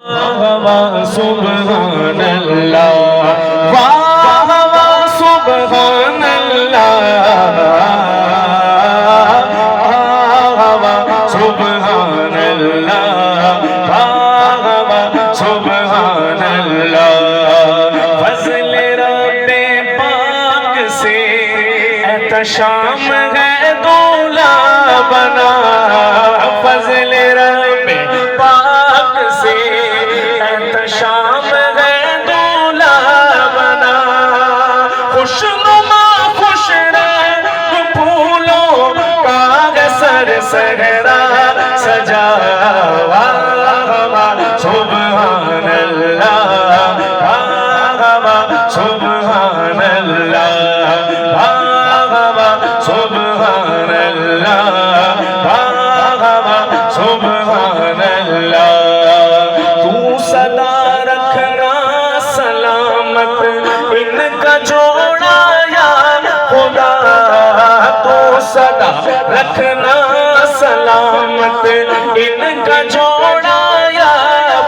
واہ سبحان اللہ، واہ واہ سبحان اللہ، واہ سبحان اللہ، واہ سبحان اللہ۔ فضل رب پاک سے احتشام ہے دولا بنا، فضل رب پاک سے احتشام ہے دولا بنا، خوشنما خوش رنگ پھولوں کا سر سہرا سجا، سبحان اللہ، سبحان اللہ، سبحان اللہ، سبحان اللہ۔ تو صدا رکھنا سلامت ان کا جوڑا یا خدا، تو صدا رکھنا سلامت ان کا جوڑا یا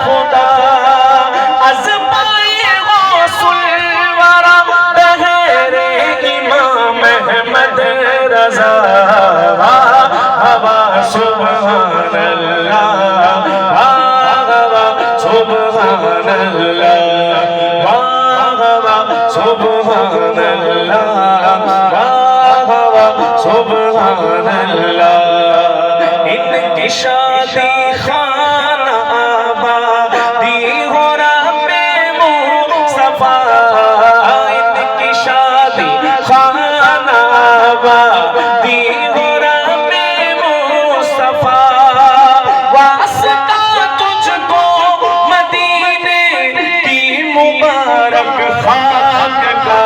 خدا، از پائے غوث الورا بغیر امام احمد رضا، سبحان اللہ، سبحان اللہ، سبحان اللہ، سبحان اللہ۔ ان کی شادی خانہ آبادی ہو رب مصطفیٰ، ان کی شادی خانہ آبادی ہو رب مصطفیٰ، واسطہ تجھ کو مدینے کی مبارک خاک کا،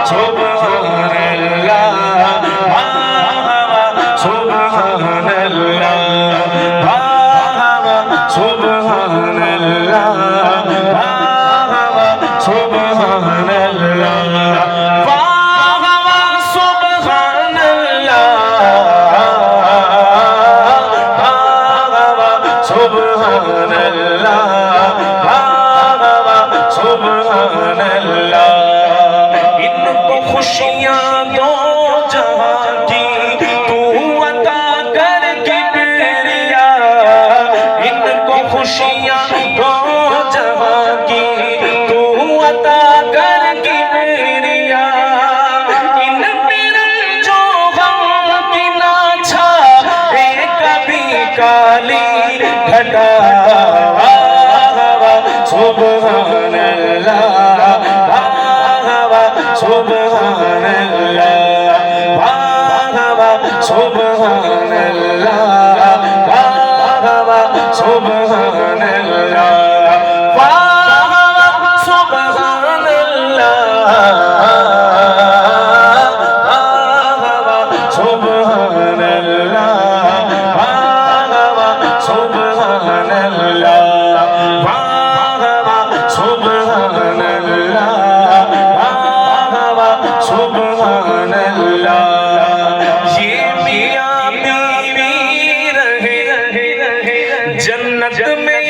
سبحان اللہ، سبحان اللہ، سبحان اللہ، سبحان اللہ، سبحان اللہ، سبحان اللہ، سبحان اللہ۔ ان کو خوشیاں دو جہاں کی تو عطا کر کبریا، ان کو خوشیاں دو جہاں کی تو عطا کر کبریا، ان پر جو غم کی نہ چھائے کبھی کالی گھٹا، سبحان اللہ، سبحان اللہ، سبحان اللہ، سبحان اللہ، سبحان اللہ، سبحان اللہ، سبحان اللہ، سبحان اللہ، سبحان اللہ۔ یہ میاں بیوی رہے جنت میں